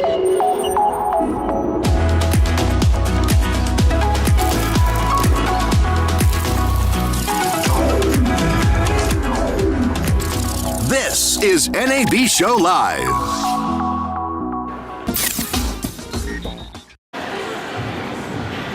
This is NAB Show Live.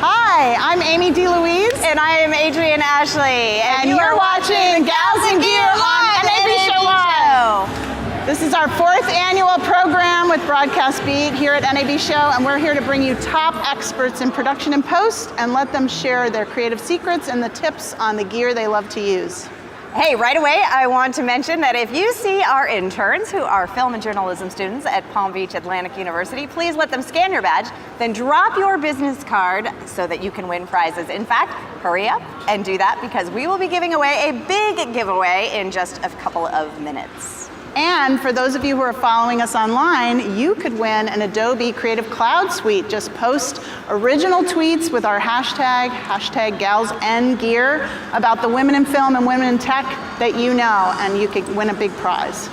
Hi, I'm Amy DeLouise. And I am Adryenn Ashley. And you're watching Gals and Gear on NAB Show Live. This is our 4th annual program with Broadcast Beat here at NAB Show, and we're here to bring you top experts in production and post and let them share their creative secrets and the tips on the gear they love to use. Hey, right away, I want to mention that if you see our interns who are film and journalism students at Palm Beach Atlantic University, please let them scan your badge, then drop your business card so that you can win prizes. In fact, hurry up and do that because we will be giving away a big giveaway in just a couple of minutes. And for those of you who are following us online, you could win an Adobe Creative Cloud Suite. Just post original tweets with our hashtag #GalsNGear, about the women in film and women in tech that you know, and you could win a big prize.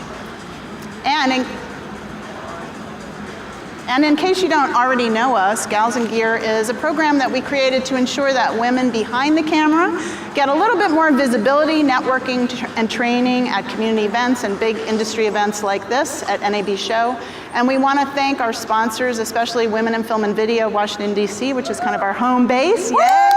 And in case you don't already know us, Gals and Gear is a program that we created to ensure that women behind the camera get a little bit more visibility, networking, and training at community events and big industry events like this at NAB Show. And we want to thank our sponsors, especially Women in Film and Video, Washington, D.C., which is kind of our home base. Yay!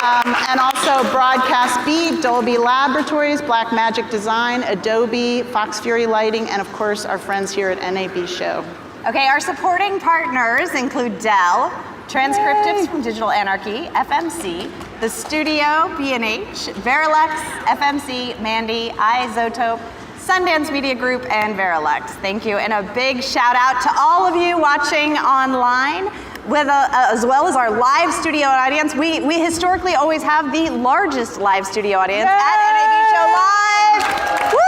And also Broadcast Beat, Dolby Laboratories, Black Magic Design, Adobe, Fox Fury Lighting, and of course our friends here at NAB Show. Okay, our supporting partners include DELL, Transcriptives from Digital Anarchy, FMC, The Studio, B&H, Verilex, FMC, Mandy, iZotope, Sundance Media Group, and Verilex. Thank you, and a big shout out to all of you watching online, as well as our live studio audience. We historically always have the largest live studio audience at NAB Show Live. Woo!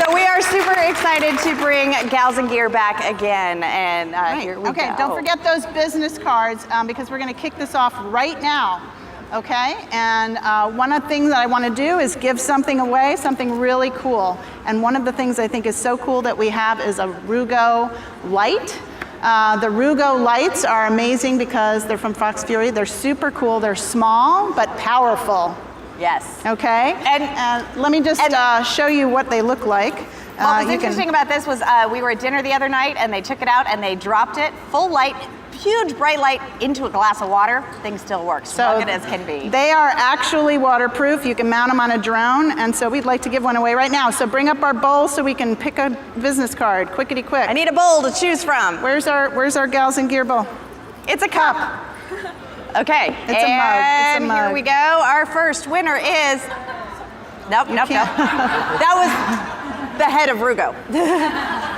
So we are super excited to bring Gals and Gear back again, and here we go. Okay, don't forget those business cards because we're going to kick this off right now. Okay, and one of the things that I want to do is give something away, something really cool. And one of the things I think is so cool that we have is a Rugo light. The Rugo lights are amazing because they're from Fox Fury. They're super cool. They're small but powerful. Yes. Okay, and let me just show you what they look like. What was interesting about this was we were at dinner the other night and they took it out and they dropped it, full light, huge bright light, into a glass of water. Thing still works, rugged as can be. They are actually waterproof. You can mount them on a drone, and so we'd like to give one away right now. So bring up our bowl so we can pick a business card, quickity quick. I need a bowl to choose from. Where's our Gals and Gear bowl? It's a cup. Okay, it's a mug. It's a mug. Here we go. Our first winner is, nope. That was the head of Rugo.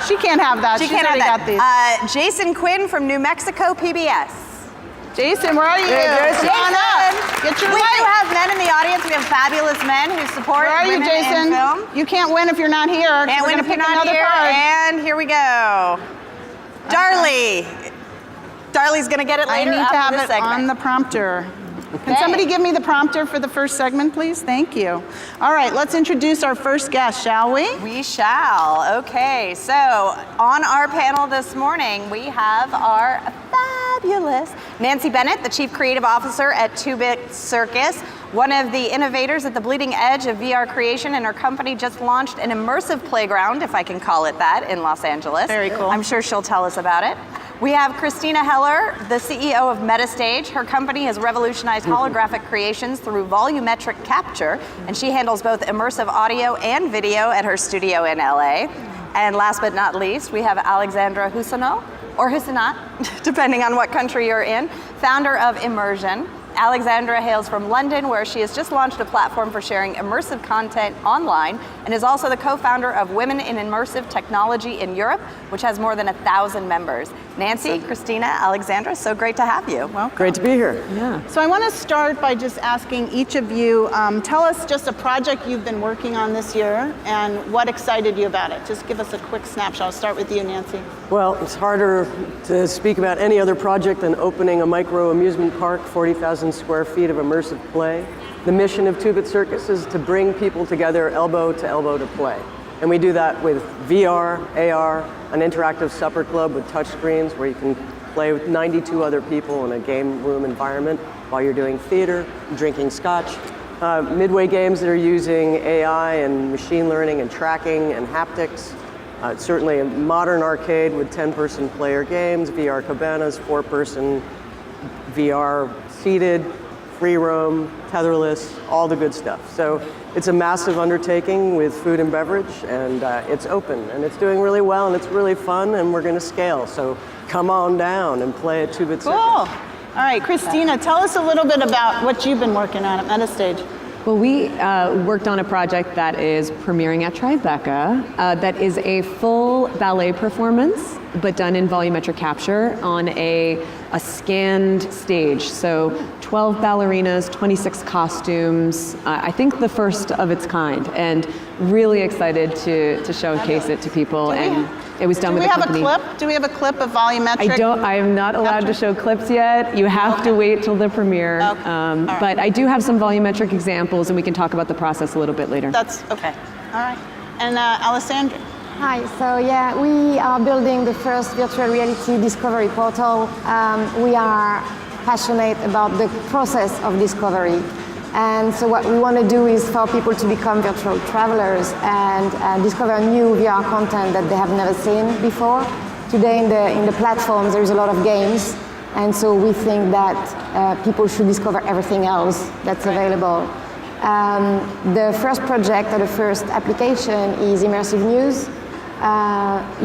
She can't have that. She can't have that. Got these. Jason Quinn from New Mexico PBS. Jason, where are you? Jason. Come on up. Get your We light. do have men in the audience. We have fabulous men who support Where are you, women Jason? in film. You can't win if you're not here. Can't win if you're not here. And here we go. Darley. Darley's going to get it later. I need to have this it segment. on the prompter. Can somebody give me the prompter for the first segment, please? Thank you. All right, let's introduce our first guest, shall we? We shall. Okay, so on our panel this morning, we have our fabulous Nancy Bennett, the Chief Creative Officer at 2-Bit Circus, one of the innovators at the bleeding edge of VR creation, and her company just launched an immersive playground, if I can call it that, in Los Angeles. Very cool. I'm sure she'll tell us about it. We have Christina Heller, the CEO of Metastage. Her company has revolutionized holographic creations through volumetric capture, and she handles both immersive audio and video at her studio in LA. And last but not least, we have Alexandra Hussenot, or Hussenot, depending on what country you're in, founder of Immersionn. Alexandra hails from London, where she has just launched a platform for sharing immersive content online, and is also the co-founder of Women in Immersive Technology in Europe, which has more than 1,000 members. Nancy, Christina, Alexandra, so great to have you. Welcome. Great to be here. Yeah. So I want to start by just asking each of you, tell us just a project you've been working on this year and what excited you about it. Just give us a quick snapshot. I'll start with you, Nancy. Well, it's harder to speak about any other project than opening a micro amusement park, 40,000 square feet of immersive play. The mission of 2-Bit Circus is to bring people together elbow to play. And we do that with VR, AR, an interactive supper club with touch screens where you can play with 92 other people in a game room environment while you're doing theater, drinking scotch. Midway games that are using AI and machine learning and tracking and haptics. Certainly a modern arcade with 10-person player games, VR cabanas, 4-person VR seated, free roam, tetherless, all the good stuff. So it's a massive undertaking with food and beverage, and it's open, and it's doing really well, and it's really fun, and we're going to scale. So come on down and play at 2-Bit Circus. Cool. All right, Christina, tell us a little bit about what you've been working on at Metastage. Well, we worked on a project that is premiering at Tribeca that is a full ballet performance, but done in volumetric capture on a scanned stage. So 12 ballerinas, 26 costumes, I think the first of its kind, and really excited to showcase it to people. And it was done with a company. Do we have a clip of volumetric? I am not allowed to show clips yet. You have to wait till the premiere. Okay. Right. But I do have some volumetric examples, and we can talk about the process a little bit later. That's okay. All right. And Alexandra. Hi, so yeah, we are building the first virtual reality discovery portal. We are passionate about the process of discovery. And so what we want to do is for people to become virtual travelers and discover new VR content that they have never seen before. Today in the platforms there is a lot of games, and so we think that people should discover everything else that's available. The first project or the first application is immersive news,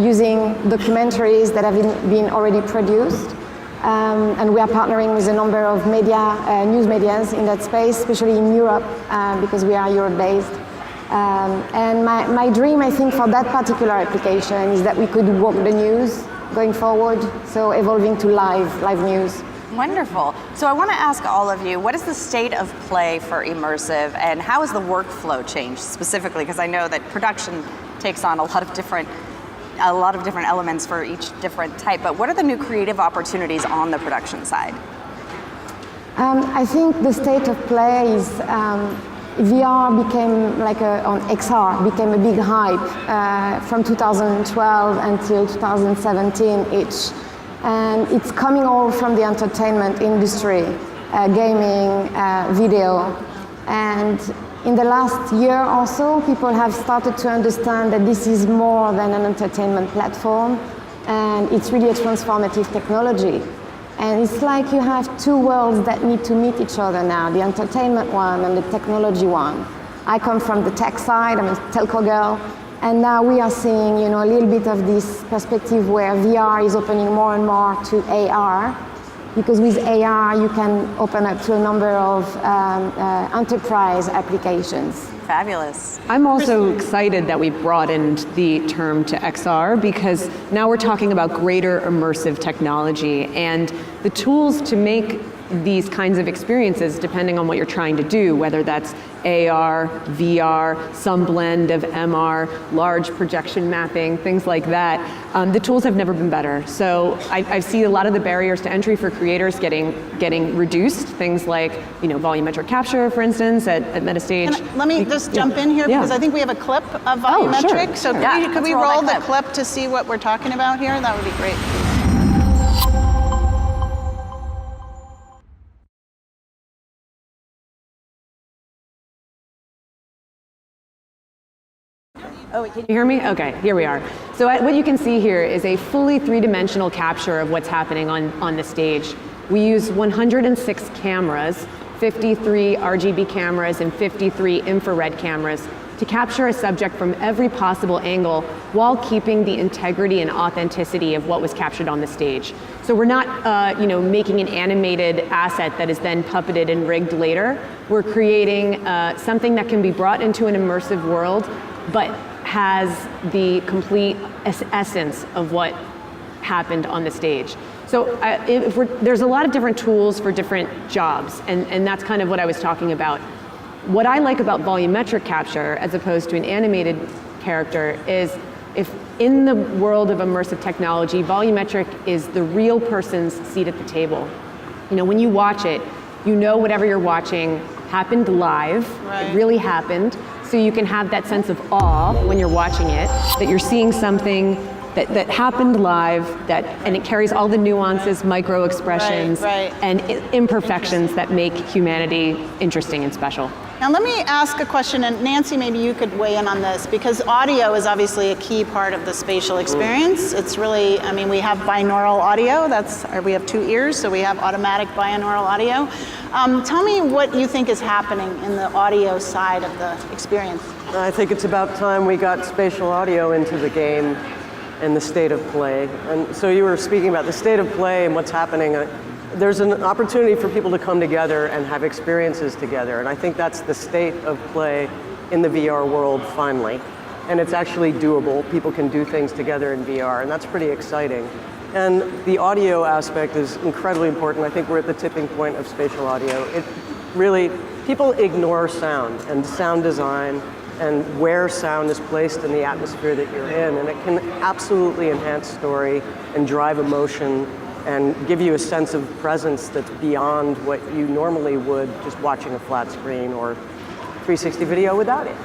using documentaries that have been already produced. And we are partnering with a number of news medias in that space, especially in Europe, because we are Europe-based. And my dream, I think, for that particular application is that we could walk the news going forward, so evolving to live news. Wonderful. So I want to ask all of you, what is the state of play for immersive, and how has the workflow changed specifically? Because I know that production takes on a lot of different elements for each different type, but what are the new creative opportunities on the production side? I think the state of play is VR became on XR became a big hype from 2012 until 2017-ish, and it's coming all from the entertainment industry, gaming, video, and in the last year or so, people have started to understand that this is more than an entertainment platform, and it's really a transformative technology. And it's like you have two worlds that need to meet each other now, the entertainment one and the technology one. I come from the tech side, I'm a telco girl, and now we are seeing a little bit of this perspective where VR is opening more and more to AR, because with AR you can open up to a number of enterprise applications. Fabulous. I'm also excited that we broadened the term to XR, because now we're talking about greater immersive technology, and the tools to make these kinds of experiences, depending on what you're trying to do, whether that's AR, VR, some blend of MR, large projection mapping, things like that, the tools have never been better. So I see a lot of the barriers to entry for creators getting reduced. Things like volumetric capture, for instance, at Metastage. Let me just jump in here, because I think we have a clip of volumetric. Sure. So could we roll the clip to see what we're talking about here? That would be great. Oh, can you hear me? Okay, here we are. So what you can see here is a fully three-dimensional capture of what's happening on the stage. We use 106 cameras, 53 RGB cameras and 53 infrared cameras to capture a subject from every possible angle while keeping the integrity and authenticity of what was captured on the stage. So we're not making an animated asset that is then puppeted and rigged later. We're creating something that can be brought into an immersive world, but has the complete essence of what happened on the stage. So there's a lot of different tools for different jobs, and that's kind of what I was talking about. What I like about volumetric capture as opposed to an animated character is if in the world of immersive technology, volumetric is the real person's seat at the table. When you watch it, whatever you're watching happened live, It really happened. So you can have that sense of awe when you're watching it, that you're seeing something that happened live, and it carries all the nuances, micro expressions, and imperfections that make humanity interesting and special. Now let me ask a question, and Nancy, maybe you could weigh in on this, because audio is obviously a key part of the spatial experience. It's really, I mean, we have binaural audio, we have 2 ears, so we have automatic binaural audio. Tell me what you think is happening in the audio side of the experience. I think it's about time we got spatial audio into the game and the state of play. And so you were speaking about the state of play and what's happening. There's an opportunity for people to come together and have experiences together. And I think that's the state of play in the VR world finally. And it's actually doable. People can do things together in VR, and that's pretty exciting. And the audio aspect is incredibly important. I think we're at the tipping point of spatial audio. It really, people ignore sound and sound design and where sound is placed in the atmosphere that you're in. And it can absolutely enhance story and drive emotion and give you a sense of presence that's beyond what you normally would just watching a flat screen or 360 video without it.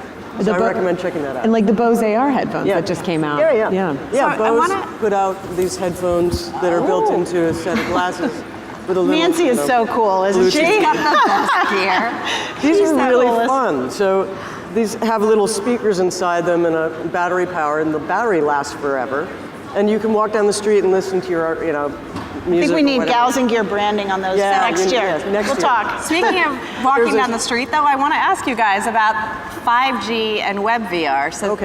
So I recommend checking that out. And like the Bose AR headphones that just came out. Yeah, Bose put out these headphones that are built into a set of glasses with a little, Nancy is so cool, isn't she? She's got the best gear. These are really fun. So these have little speakers inside them and a battery power, and the battery lasts forever. And you can walk down the street and listen to your, music. I think we need Gals and Gear branding on those next year. We'll talk. Speaking of walking down the street, though, I want to ask you guys about 5G and web VR. So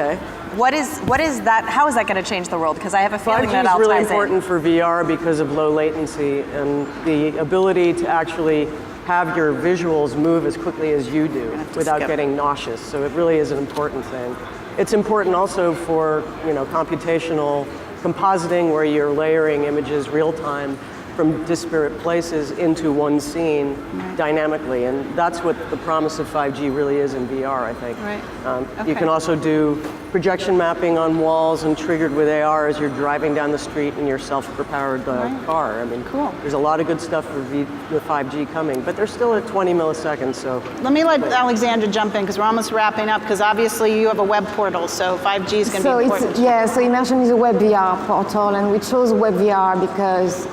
what is that? How is that going to change the world? Because I have a feeling that all ties in. 5G is really important for VR because of low latency and the ability to actually have your visuals move as quickly as you do without getting nauseous. So it really is an important thing. It's important also for computational compositing, where you're layering images real time from disparate places into one scene dynamically, and that's what the promise of 5G really is in VR, I think. You can also do projection mapping on walls and triggered with AR as you're driving down the street in your self-propelled car. I mean, there's a lot of good stuff with 5G coming, but they're still at 20 milliseconds, so. Let me let Alexandra jump in, because we're almost wrapping up, because obviously you have a web portal, so 5G is going to be important. So Immersionn is a web VR portal, and we chose web VR because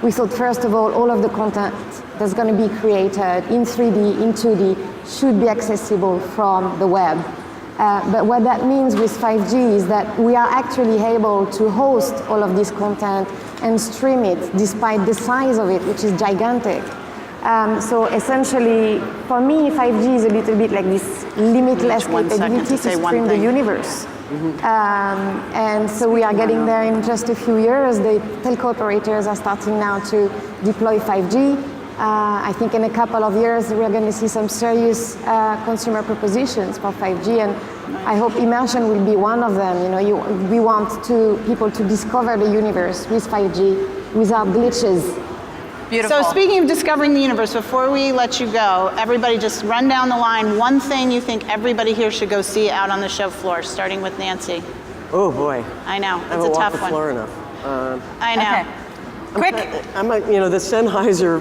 we thought, first of all of the content that's going to be created in 3D, in 2D, should be accessible from the web. But what that means with 5G is that we are actually able to host all of this content and stream it, despite the size of it, which is gigantic. So essentially, for me, 5G is a little bit like this limitless capability to stream the universe. And so we are getting there in just a few years. The telco operators are starting now to deploy 5G. I think in a couple of years we're going to see some serious consumer propositions for 5G, and I hope Immersionn will be one of them. We want people to discover the universe with 5G without glitches. Beautiful. So speaking of discovering the universe, before we let you go, everybody just run down the line. One thing you think everybody here should go see out on the show floor, starting with Nancy. Oh boy. I know, it's a tough one. I haven't walked the floor enough. I know. Quick. The Sennheiser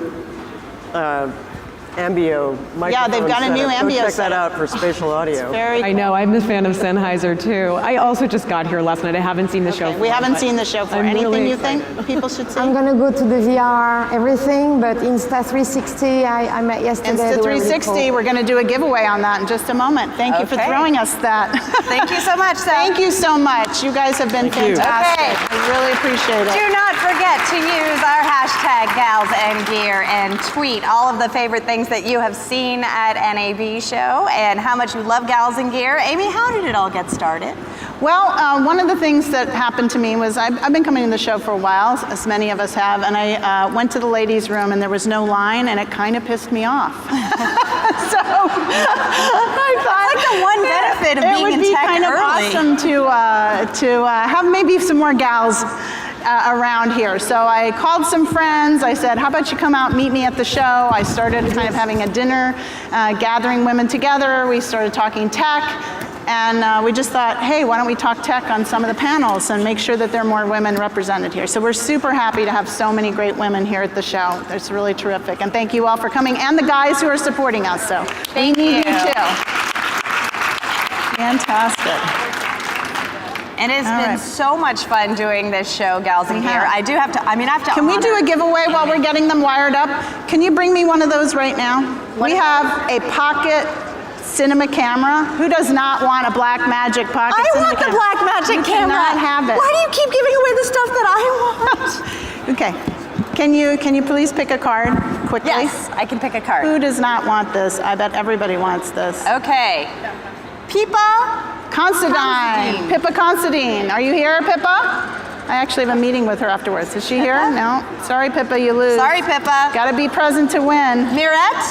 Ambio microphone. Yeah, they've got a new Ambio Go check that out for spatial audio. Very cool. I know, I'm a fan of Sennheiser too. I also just got here last night. I haven't seen the show floor. We haven't seen the show floor. Anything you think people should see? I'm going to go to the VR everything, but Insta360, I met yesterday. Insta360, we're going to do a giveaway on that in just a moment. Thank you for throwing us that. Thank you so much, Seth. Thank you so much. You guys have been fantastic. I really appreciate it. Do not forget to use our hashtag #GalsAndGear and tweet all of the favorite things that you have seen at NAB show and how much you love Gals and Gear. Amy, how did it all get started? Well, one of the things that happened to me was I've been coming to the show for a while, as many of us have, and I went to the ladies' room and there was no line, and it kind of pissed me off. So I thought that's like the one benefit of being in tech early. It would be kind of awesome to have maybe some more gals around here. So I called some friends. I said, how about you come out and meet me at the show? I started kind of having a dinner, gathering women together. We started talking tech. And we just thought, hey, why don't we talk tech on some of the panels and make sure that there are more women represented here. So we're super happy to have so many great women here at the show. It's really terrific. And thank you all for coming, and the guys who are supporting us. So we need you too. Fantastic. And it's All been right. so much fun doing this show, Gals in Gear. I do have to, I have to Can we do honor- a giveaway while we're getting them wired up? Can you bring me one of those right now? We have a pocket cinema camera. Who does not want a Blackmagic pocket I cinema want the camera? Blackmagic You camera. cannot have it. Why do you keep giving away the stuff that I want? Okay. Can you please pick a card quickly? Yes, I can pick a card. Who does not want this? I bet everybody wants this. Okay. Pippa Considine. Pippa Considine. Are you here, Pippa? I actually have a meeting with her afterwards. Is she here? No. Sorry, Pippa, you lose. Sorry, Pippa. Gotta be present to win. Mirette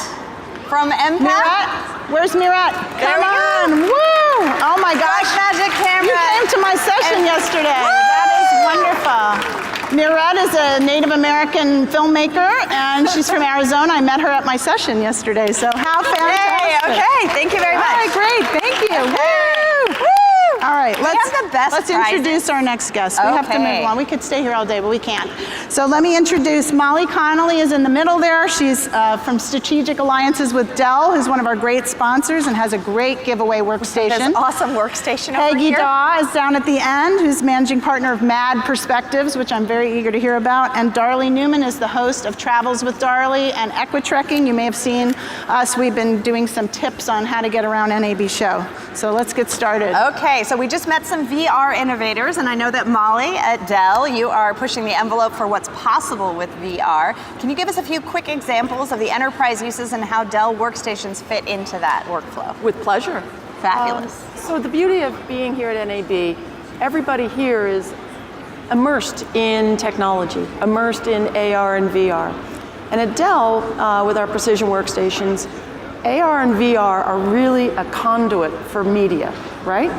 from MPAC. Mirette? Where's Mirette? There Come we go. on. Woo! Oh my gosh. Blackmagic camera. You came to my session yesterday. That is wonderful. Mirette is a Native American filmmaker, and she's from Arizona. I met her at my session yesterday, so how fantastic. Yay, okay, thank you very much. All right, great, thank you. Okay. Woo! All right, let's have the best let's prizes. introduce our next guest. We have to Okay. move on. We could stay here all day, but we can't. So let me introduce Molly Connelly is in the middle there. She's from Strategic Alliances with DELL, who's one of our great sponsors and has a great giveaway workstation. This awesome workstation over Peggy here. Daw is down at the end, who's managing partner of Mad Perspectives, which I'm very eager to hear about. And Darley Newman is the host of Travels with Darley and Equiktrekking. You may have seen us. We've been doing some tips on how to get around NAB show. So let's get started. Okay, so we just met some VR innovators, and I know that Molly at DELL, you are pushing the envelope for what's possible with VR. Can you give us a few quick examples of the enterprise uses and how DELL workstations fit into that workflow? With pleasure. Fabulous. So the beauty of being here at NAB, everybody here is immersed in technology, immersed in AR and VR. And at DELL, with our precision workstations, AR and VR are really a conduit for media, right?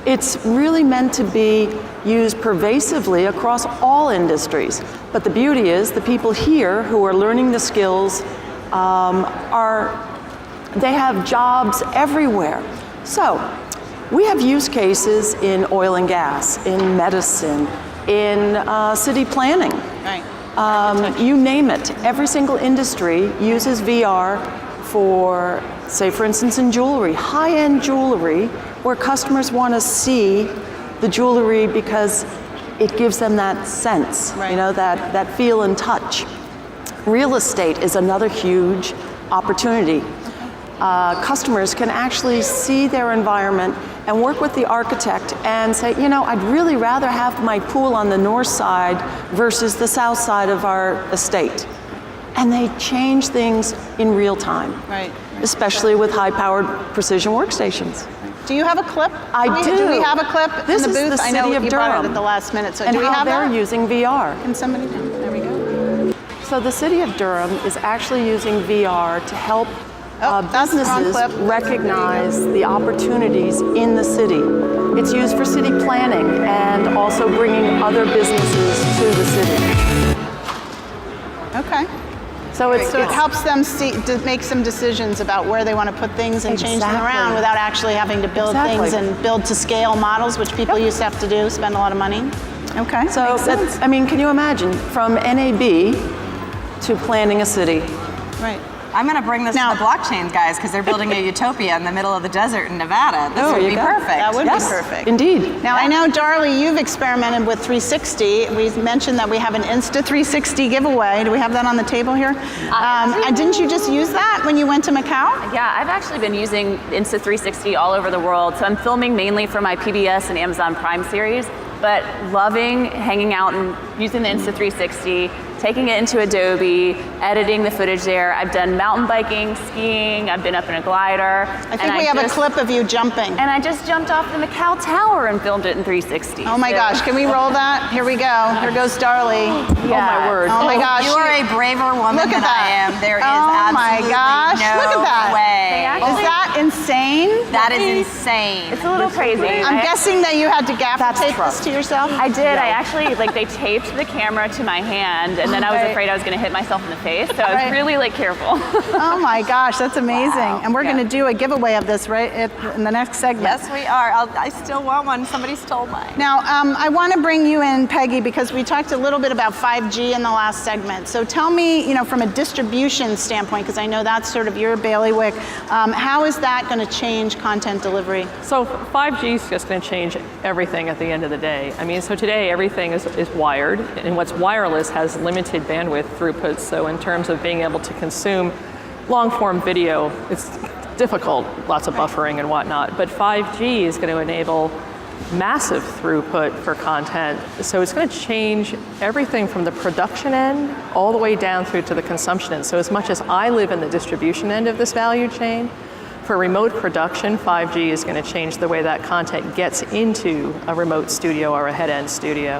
It's really meant to be used pervasively across all industries. But the beauty is the people here who are learning the skills they have jobs everywhere. So we have use cases in oil and gas, in medicine, in city planning. Right. You name it. Every single industry uses VR for, say for instance in jewelry, high-end jewelry, where customers want to see the jewelry because it gives them that sense, Right. you know, that feel and touch. Real estate is another huge opportunity. Customers can actually see their environment and work with the architect and say, you know, I'd really rather have my pool on the north side versus the south side of our estate. And they change things in real time, Right. especially with high-powered precision workstations. Do you have a clip? I do. Do we have a clip This in the is booth? the I know city of you brought it Durham. at the last minute. So And do we how have they're that? using VR. Can somebody? There we go. So the city of Durham is actually using VR to help that's the wrong businesses clip. recognize the opportunities in the city. It's used for city planning and also bringing other businesses to the city. Okay. So it helps them make some decisions about where they want to put things and change them Exactly. around without actually having to build Exactly. things and build to scale models, which people used to have to do, spend a lot of money. Okay. So makes sense. I mean, can you imagine from NAB to planning a city? Right. I'm going to bring this Now- to the blockchain guys because they're building a utopia in the middle of the desert in Nevada. This Oh, would you be go. perfect. That would Yes, be perfect. indeed. Now, I know, Darley, you've experimented with 360. We mentioned that we have an Insta 360 giveaway. Do we have that on the table here? And didn't you just use that when you went to Macau? Yeah, I've actually been using Insta360 all over the world. So I'm filming mainly for my PBS and Amazon Prime series, but loving hanging out and using the Insta360, taking it into Adobe, editing the footage there. I've done mountain biking, skiing, I've been up in a glider. I think we have a clip of you jumping. And I just jumped off the Macau Tower and filmed it in 360. Oh my So- gosh, can we roll that? Here we go. Here goes Darley. Yeah. Oh my word. Oh my gosh. You are a braver woman Look than at that. I am. There is Oh my absolutely gosh, no look at that. way. Is that insane? That is insane. It's a little crazy. I'm guessing that you had to gaffer That's tape trust. this to yourself? I did. I actually, they taped the camera to my hand, and then I was Right. afraid I was going to hit myself in the face, so I was Right. really, careful. Oh my gosh, that's amazing. Wow. And we're Yeah. going to do a giveaway of this right in the next segment. Yes, we are. I still want one. Somebody stole mine. Now, I want to bring you in, Peggy, because we talked a little bit about 5G in the last segment. So tell me, from a distribution standpoint, because I know that's sort of your bailiwick, how is that that going to change content delivery? So 5G is just going to change everything at the end of the day. I mean, so today everything is wired, and what's wireless has limited bandwidth throughput. So in terms of being able to consume long-form video, it's difficult, lots of buffering and whatnot. But 5G is going to enable massive throughput for content. So it's going to change everything from the production end all the way down through to the consumption end. So as much as I live in the distribution end of this value chain, for remote production, 5G is going to change the way that content gets into a remote studio or a head-end studio.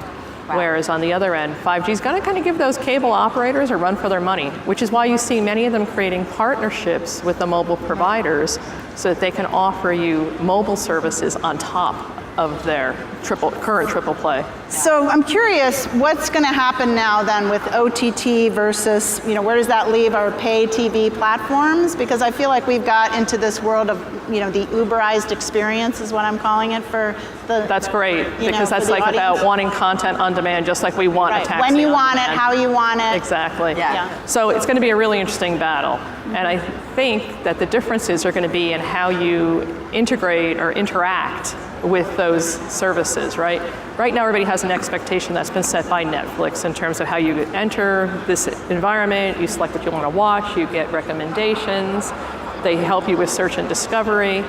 Wow. Whereas on the other end, 5G is going to kind of give those cable operators a run for their money, which is why you see many of them creating partnerships with the mobile providers so that they can offer you mobile services on top of their current triple play. So I'm curious, what's going to happen now then with OTT versus, where does that leave our pay TV platforms? Because I feel like we've got into this world of, the Uberized experience is what I'm calling it for the. That's great, because that's like about wanting content on demand, just like we want a taxi. When you want it, how you want it. Exactly. Yeah. So it's going to be a really interesting battle. And I think that the differences are going to be in how you integrate or interact with those services, right? Right now, everybody has an expectation that's been set by Netflix in terms of how you enter this environment, you select what you want to watch, you get recommendations, they help you with search and discovery.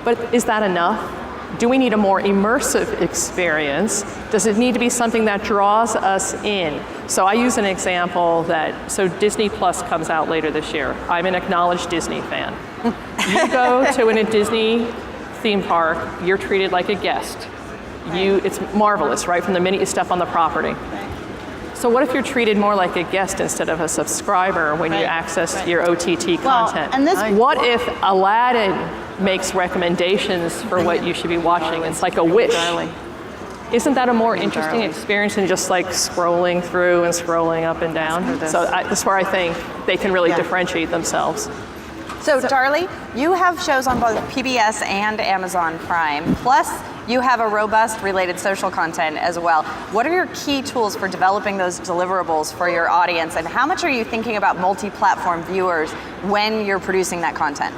But is that enough? Do we need a more immersive experience? Does it need to be something that draws us in? So I use an example so Disney Plus comes out later this year. I'm an acknowledged Disney fan. You go to a Disney theme park, you're treated like a guest. It's marvelous, right, from the minute you step on the property. So what if you're treated more like a guest instead of a subscriber when you access your OTT content? What if Aladdin makes recommendations for what you should be watching? It's like a wish. Darley. Isn't that a more interesting experience than just like scrolling through and scrolling up and down? So that's where I think they can really differentiate themselves. So Darley, you have shows on both PBS and Amazon Prime, plus you have a robust related social content as well. What are your key tools for developing those deliverables for your audience, and how much are you thinking about multi-platform viewers when you're producing that content?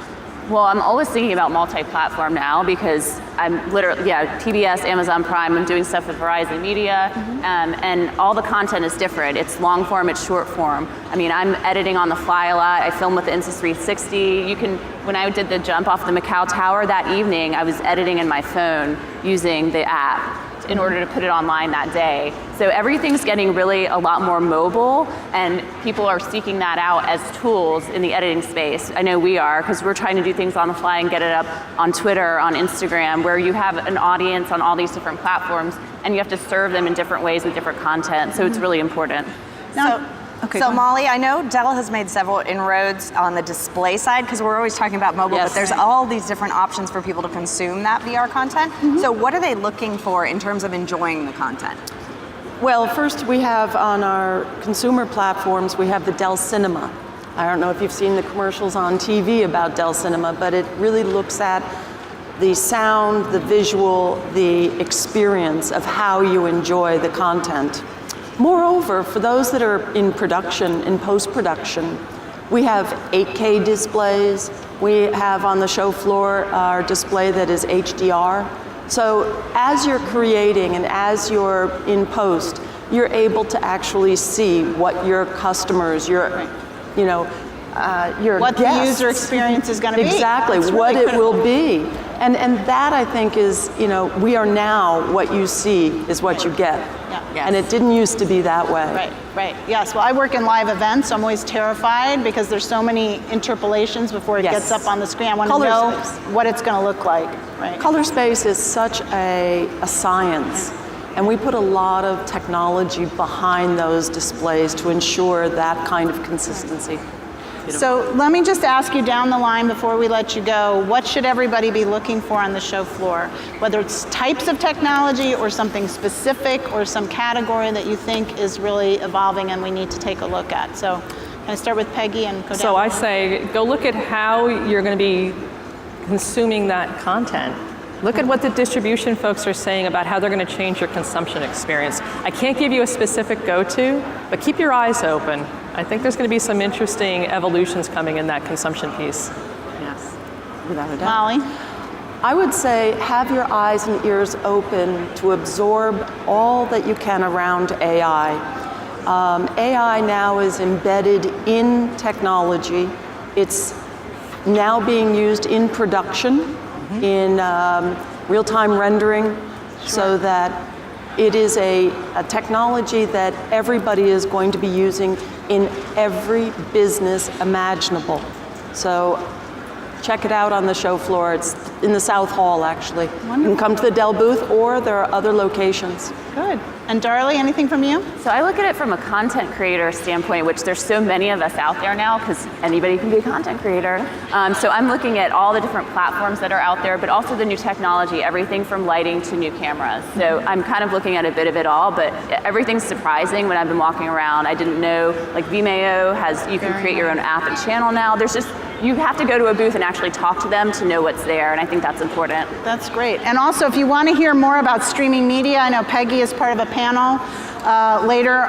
Well, I'm always thinking about multi-platform now because I'm literally, PBS, Amazon Prime, I'm doing stuff with Verizon Media, and all the content is different. It's long form, it's short form. I mean, I'm editing on the fly a lot. I film with the Insta360. When I did the jump off the Macau Tower that evening, I was editing in my phone using the app in order to put it online that day. So everything's getting really a lot more mobile, and people are seeking that out as tools in the editing space. I know we are, because we're trying to do things on the fly and get it up on Twitter, on Instagram, where you have an audience on all these different platforms, and you have to serve them in different ways with different content, so it's really important. So Molly, I know DELL has made several inroads on the display side, because we're always talking about mobile, but there's all these different options for people to consume that VR content. So what are they looking for in terms of enjoying the content? Well, first we have on our consumer platforms, we have the DELL Cinema. I don't know if you've seen the commercials on TV about DELL Cinema, but it really looks at the sound, the visual, the experience of how you enjoy the content. Moreover, for those that are in production, in post-production, we have 8K displays. We have on the show floor our display that is HDR. So as you're creating and as you're in post, you're able to actually see what your customers, your what guests, the user experience is going to be. Exactly, what it will be. And that I think is, we are now, what you see is what you get. And it didn't used to be that way. Right. Yes, well, I work in live events, so I'm always terrified because there's so many interpolations before it gets up on the screen. I want to know what it's going to look like. Right. Color space is such a science. And we put a lot of technology behind those displays to ensure that kind of consistency. So let me just ask you down the line before we let you go, what should everybody be looking for on the show floor? Whether it's types of technology or something specific or some category that you think is really evolving and we need to take a look at. So can I start with Peggy and go down? So I say, go look at how you're going to be consuming that content. Look at what the distribution folks are saying about how they're going to change your consumption experience. I can't give you a specific go-to, but keep your eyes open. I think there's going to be some interesting evolutions coming in that consumption piece. Without a doubt. Molly? I would say have your eyes and ears open to absorb all that you can around AI. AI now is embedded in technology. It's now being used in production, in real-time rendering, so that it is a technology that everybody is going to be using in every business imaginable. So check it out on the show floor. It's in the South Hall, actually. Wonderful. You can come to the DELL booth, or there are other locations. Good. And Darley, anything from you? So I look at it from a content creator standpoint, which there's so many of us out there now because anybody can be a content creator. So I'm looking at all the different platforms that are out there, but also the new technology, everything from lighting to new cameras. So I'm kind of looking at a bit of it all, but everything's surprising when I've been walking around. I didn't know, like Vimeo you can create your own app and channel now. You have to go to a booth and actually talk to them to know what's there, and I think that's important. That's great. And also, if you want to hear more about streaming media, I know Peggy is part of a panel later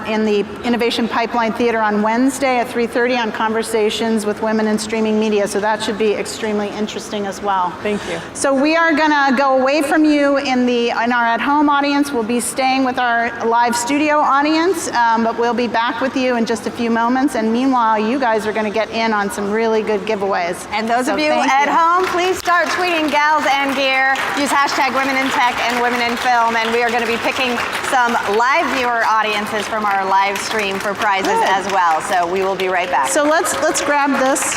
in the Innovation Pipeline Theater on Wednesday at 3:30 on conversations with women in streaming media. So that should be extremely interesting as well. Thank you. So we are going to go away from you in our at-home audience. We'll be staying with our live studio audience, but we'll be back with you in just a few moments. And meanwhile, you guys are going to get in on some really good giveaways. And those So of you thank at you. home, please start tweeting Gals and Gear. Use hashtag Women in Tech and Women in Film, and we are going to be picking some live viewer audiences from our live stream for prizes as well. So we will be right back. So let's grab this.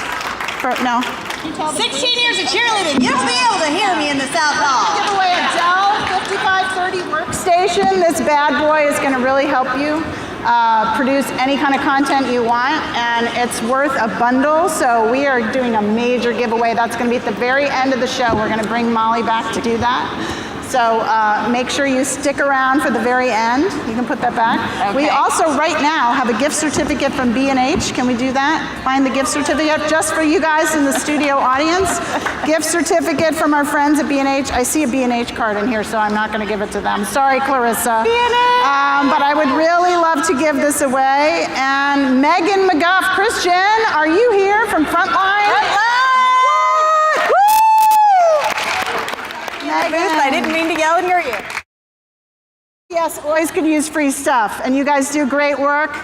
No. 16 years of cheerleading. You'll be able to hear me in the South Hall. Give away a DELL 5530 workstation. This bad boy is going to really help you produce any kind of content you want, and it's worth a bundle. So we are doing a major giveaway. That's going to be at the very end of the show. We're going to bring Molly back to do that. So make sure you stick around for the very end. You can put that back. Okay. We also right now have a gift certificate from B&H. Can we do that? Find the gift certificate just for you guys in the studio audience. Gift certificate from our friends at B&H. I see a B&H card in here, so I'm not going to give it to them. Sorry, Clarissa. B&H! But I would really love to give this away. And Megan McGuff, Christian, are you here from Frontline? I didn't mean to yell in your ear. Yes, always could use free stuff. And you guys do great work.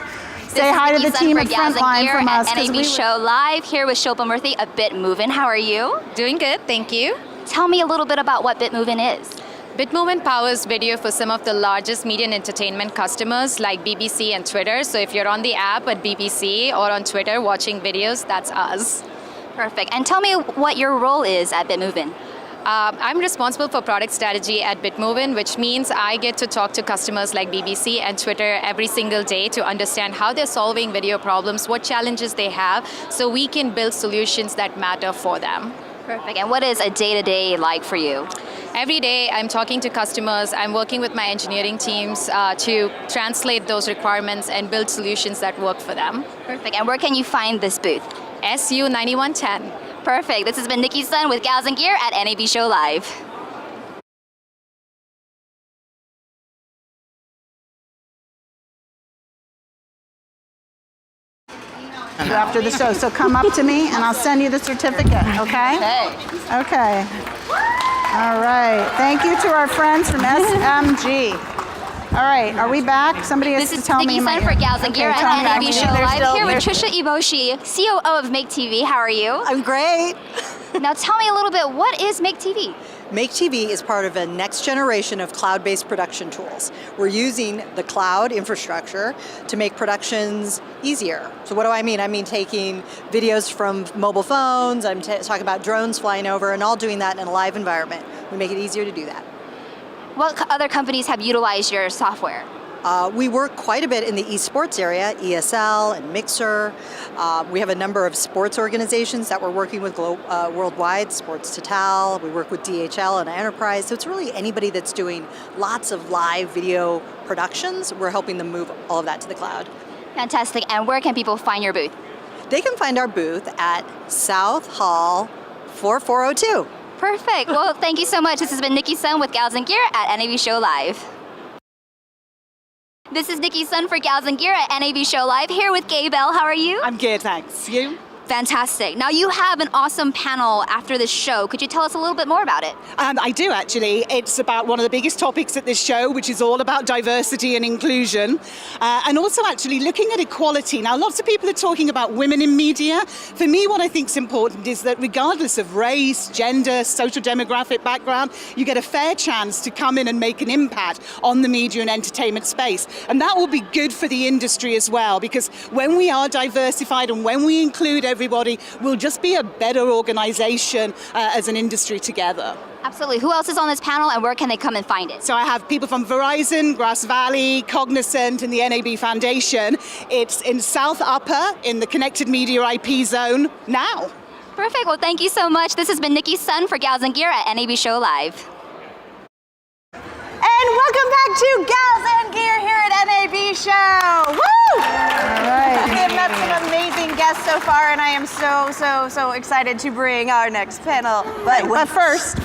Say hi to the team at Frontline from us. At NAB Show Live, here with Shilpa Murthy of BitMoven. How are you? Doing good, thank you. Tell me a little bit about what BitMoven is. BitMoven powers video for some of the largest media and entertainment customers like BBC and Twitter. So if you're on the app at BBC or on Twitter watching videos, that's us. Perfect. And tell me what your role is at BitMoven. I'm responsible for product strategy at BitMoven, which means I get to talk to customers like BBC and Twitter every single day to understand how they're solving video problems, what challenges they have, so we can build solutions that matter for them. Perfect. And what is a day-to-day like for you? Every day I'm talking to customers, I'm working with my engineering teams to translate those requirements and build solutions that work for them. Perfect. And where can you find this booth? SU 9110. Perfect. This has been Nikki Sun with Gals and Gear at NAB Show Live. After the show, so come up to me and I'll send you the certificate, okay? Okay. All right. Thank you to our friends from SMG. All right, are we back? Somebody has to tell me. This is Nikki Sun for Gals and Gear at NAB Show Live. Here with Trisha Iboshi, COO of Make TV. How are you? I'm great. Now tell me a little bit, what is Make TV? Make TV is part of a next generation of cloud-based production tools. We're using the cloud infrastructure to make productions easier. So what do I mean? I mean taking videos from mobile phones, I'm talking about drones flying over, and all doing that in a live environment. We make it easier to do that. What other companies have utilized your software? We work quite a bit in the esports area, ESL and Mixer. We have a number of sports organizations that we're working with worldwide, Sports Total. We work with DHL and Enterprise. So it's really anybody that's doing lots of live video productions. We're helping them move all of that to the cloud. Fantastic. And where can people find your booth? They can find our booth at South Hall 4402. Perfect. Well, thank you so much. This has been Nikki Sun with Gals and Gear at NAB Show Live. This is Nikki Sun for Gals and Gear at NAB Show Live, here with Gay Bell. How are you? I'm good, thanks. You? Fantastic. Now you have an awesome panel after this show. Could you tell us a little bit more about it? I do actually. It's about one of the biggest topics at this show, which is all about diversity and inclusion. And also actually looking at equality. Now lots of people are talking about women in media. For me, what I think is important is that regardless of race, gender, social demographic background, you get a fair chance to come in and make an impact on the media and entertainment space. And that will be good for the industry as well, because when we are diversified and when we include everybody, we'll just be a better organization as an industry together. Absolutely. Who else is on this panel and where can they come and find it? So I have people from Verizon, Grass Valley, Cognizant, and the NAB Foundation. It's in South Upper in the Connected Media IP zone now. Perfect. Well, thank you so much. This has been Nikki Sun for Gals and Gear at NAB Show Live. And welcome back to Gals and Gear here at NAB Show. Woo! All right. We have met some amazing guests so far, and I am so excited to bring our next panel. But first,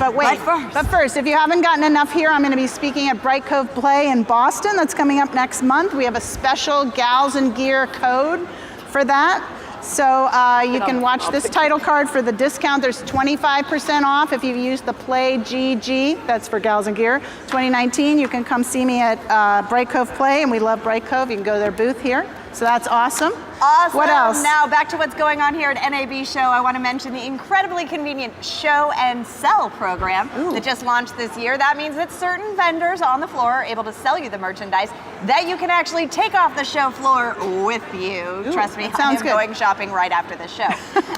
if you haven't gotten enough here, I'm going to be speaking at Bright Cove Play in Boston. That's coming up next month. We have a special Gals and Gear code for that. So you can watch this title card for the discount. There's 25% off if you've used the Play GG. That's for Gals and Gear 2019. You can come see me at Bright Cove Play, and we love Bright Cove. You can go to their booth here. So that's awesome. Awesome. What else? Now back to what's going on here at NAB Show. I want to mention the incredibly convenient show and sell program that just launched this year. That means that certain vendors on the floor are able to sell you the merchandise that you can actually take off the show floor with you. Trust me, I'm going shopping right after the show.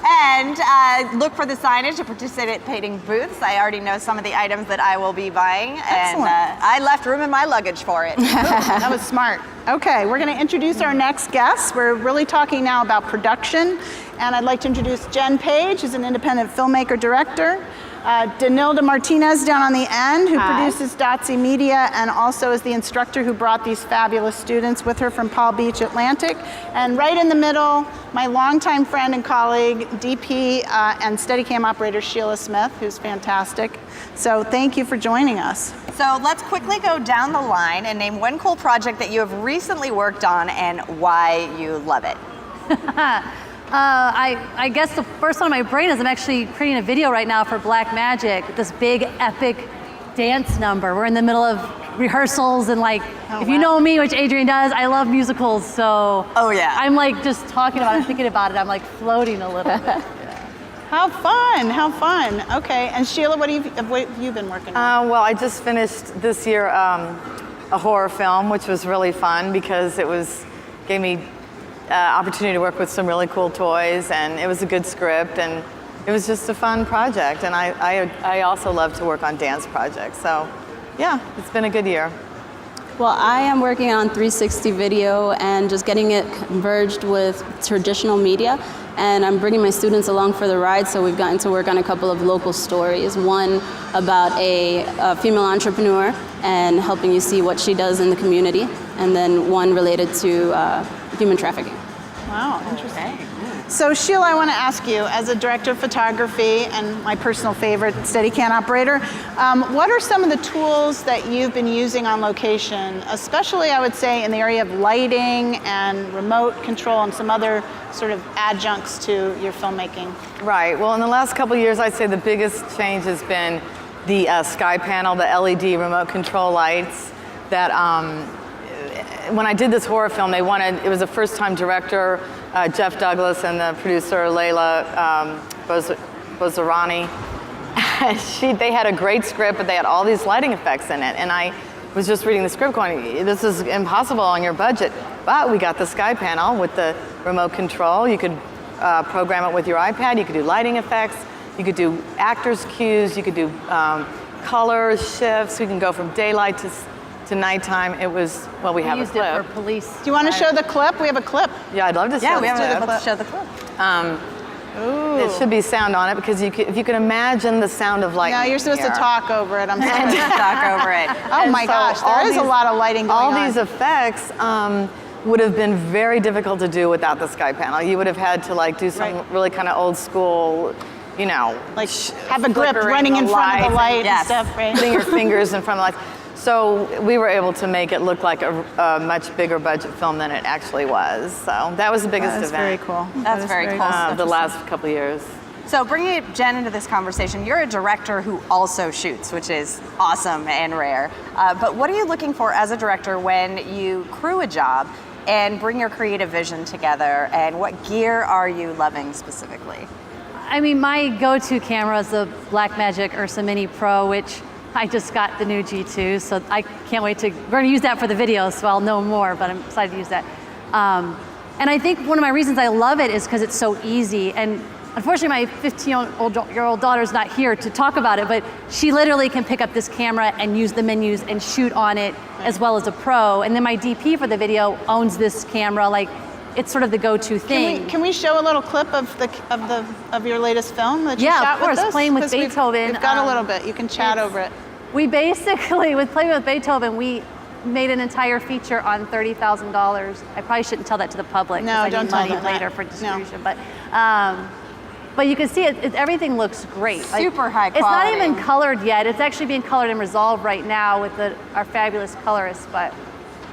And look for the signage to participating booths. I already know some of the items that I will be buying. Excellent. And I left room in my luggage for it. That was smart. Okay, we're going to introduce our next guest. We're really talking now about production, and I'd like to introduce Jenn Page, who's an independent filmmaker director. Danilda Martinez down on the end, who produces Datzi Media and also is the instructor who brought these fabulous students with her from Palm Beach Atlantic. And right in the middle, my longtime friend and colleague, DP and Steadicam operator Sheila Smith, who's fantastic. So thank you for joining us. So let's quickly go down the line and name one cool project that you have recently worked on and why you love it. I guess the first one in my brain is I'm actually creating a video right now for Black Magic, this big epic dance number. We're in the middle of rehearsals and if you know me, which Adryenn does, I love musicals, so I'm like just talking about it, thinking about it, I'm like floating a little bit. How fun, how fun. Okay, and Sheila, what have you been working on? Well, I just finished this year a horror film, which was really fun because gave me opportunity to work with some really cool toys, and it was a good script, and it was just a fun project. And I also love to work on dance projects. So yeah, it's been a good year. Well, I am working on 360 video and just getting it converged with traditional media. And I'm bringing my students along for the ride, so we've gotten to work on a couple of local stories. One about a female entrepreneur and helping you see what she does in the community, and then one related to human trafficking. Wow, interesting. So Sheila, I want to ask you, as a director of photography and my personal favorite, Steadicam operator, what are some of the tools that you've been using on location, especially I would say in the area of lighting and remote control and some other sort of adjuncts to your filmmaking? Right, well in the last couple of years I'd say the biggest change has been the sky panel, the LED remote control lights that when I did this horror film, it was a first-time director, Jeff Douglas, and the producer, Layla Bozarani. They had a great script, but they had all these lighting effects in it. And I was just reading the script going, this is impossible on your budget. But we got the sky panel with the remote control. You could program it with your iPad. You could do lighting effects. You could do actors' cues. You could do color shifts. We can go from daylight to nighttime. It was, well, we have a clip. We used it for police. Do you want to show the clip? We have a clip. Yeah, I'd love to show the clip. Yeah, let's show the clip. It should be sound on it because if you can imagine the sound of lightning. No, you're supposed to talk over it. I'm sorry. Talk over it. Oh my gosh, there is a lot of lighting going on. All these effects would have been very difficult to do without the sky panel. You would have had to do some really kind of old school, have a grip running in front of the light and stuff, right? Putting your fingers in front of the lights. So we were able to make it look like a much bigger budget film than it actually was. So that was the biggest event. Very cool. That's very cool. The last couple of years. So bringing Jenn into this conversation, you're a director who also shoots, which is awesome and rare. But what are you looking for as a director when you crew a job and bring your creative vision together? And what gear are you loving specifically? I mean, my go-to camera is the Blackmagic Ursa Mini Pro, which I just got the new G2, so I can't wait to, we're gonna use that for the video, so I'll know more, but I'm excited to use that. And I think one of my reasons I love it is because it's so easy. And unfortunately, my 15-year-old daughter's not here to talk about it, but she literally can pick up this camera and use the menus and shoot on it as well as a pro. And then my DP for the video owns this camera. Like, it's sort of the go-to thing. Can we show a little clip of your latest film that you shot with us? Yeah, of course, Playing with Beethoven. We've got a little bit. You can chat over it. We basically, with Playing with Beethoven, we made an entire feature on $30,000. I probably shouldn't tell that to the public. No, I don't need tell money them later that. for distribution. But you can see everything looks great. Super high quality. It's not even colored yet. It's actually being colored in Resolve right now with our fabulous colorists. But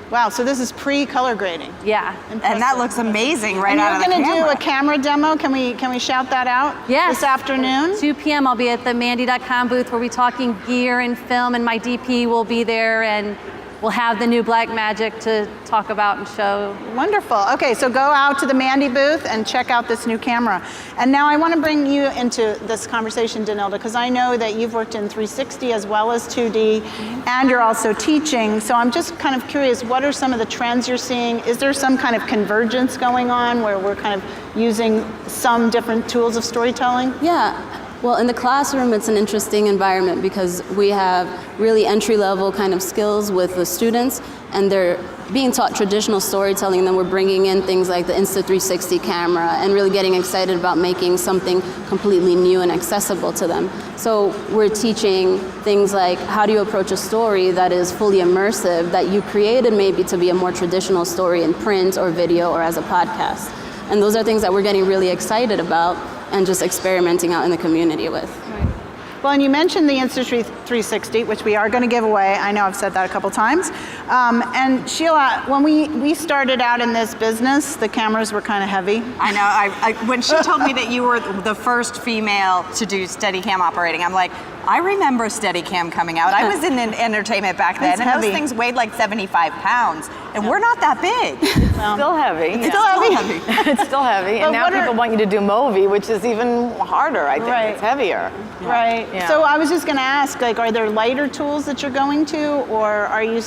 wow, so this is pre-color grading. Yeah. Impressive. And that looks amazing right and out of the camera. you're going to do a camera demo. Can we shout that out? Yes. This afternoon? 2 p.m. I'll be at the Mandy.com booth where we'll be talking gear and film, and my DP will be there, and we'll have the new Blackmagic to talk about and show. Wonderful. Okay, so go out to the Mandy booth and check out this new camera. And now I want to bring you into this conversation, Danilda, because I know that you've worked in 360 as well as 2D, and you're also teaching. So I'm just kind of curious, what are some of the trends you're seeing? Is there some kind of convergence going on where we're kind of using some different tools of storytelling? Yeah. Well, in the classroom, it's an interesting environment because we have really entry-level kind of skills with the students, and they're being taught traditional storytelling, and then we're bringing in things like the Insta360 camera and really getting excited about making something completely new and accessible to them. So we're teaching things like how do you approach a story that is fully immersive, that you created maybe to be a more traditional story in print or video or as a podcast. And those are things that we're getting really excited about and just experimenting out in the community with. Right. Well, and you mentioned the Insta360, which we are going to give away. I know I've said that a couple times. And Sheila, when we started out in this business, the cameras were kind of heavy. I know. When she told me that you were the first female to do Steadicam operating, I'm like, I remember Steadicam coming out. I was in entertainment back then, and those things weighed like 75 pounds, and we're not that big. It's still heavy. It's still heavy. It's still heavy, and now people want you to do Movi, which is even harder, I think. Right. It's heavier. Right. Yeah. So I was just going to ask, like, are there lighter tools that you're going to, or are you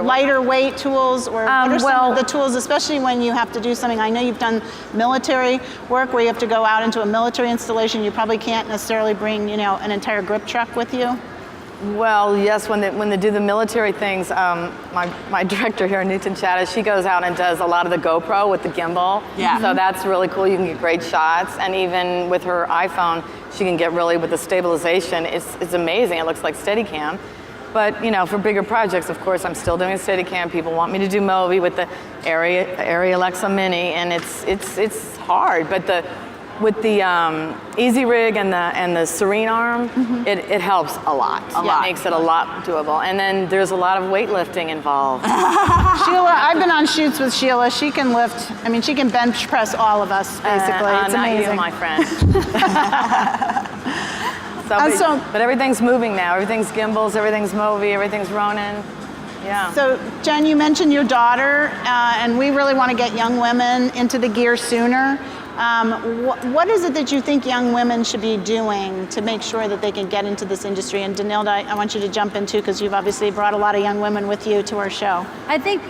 lighter weight tools, or what are some of the tools, especially when you have to do something? I know you've done military work where you have to go out into a military installation. You probably can't necessarily bring, an entire grip truck with you. Well, yes, when they do the military things, my director here, Newton Chattis, she goes out and does a lot of the GoPro with the gimbal. Yeah. So that's really cool. You can get great shots. And even with her iPhone, she can get really, with the stabilization, it's amazing. It looks like Steadicam. But, for bigger projects, of course, I'm still doing Steadicam. People want me to do Movi with the Arri Alexa Mini, and it's hard. But with the Easy Rig and the Serene Arm, it helps a lot. It makes it a lot doable. And then there's a lot of weightlifting involved. Sheila, I've been on shoots with Sheila. She can lift, she can bench press all of us, basically. It's amazing. Not you, my friend. But everything's moving now. Everything's gimbals, everything's Movi, everything's Ronin. Yeah. So, Jenn, you mentioned your daughter, and we really want to get young women into the gear sooner. What is it that you think young women should be doing to make sure that they can get into this industry? And Danilda, I want you to jump in too, because you've obviously brought a lot of young women with you to our show. I think,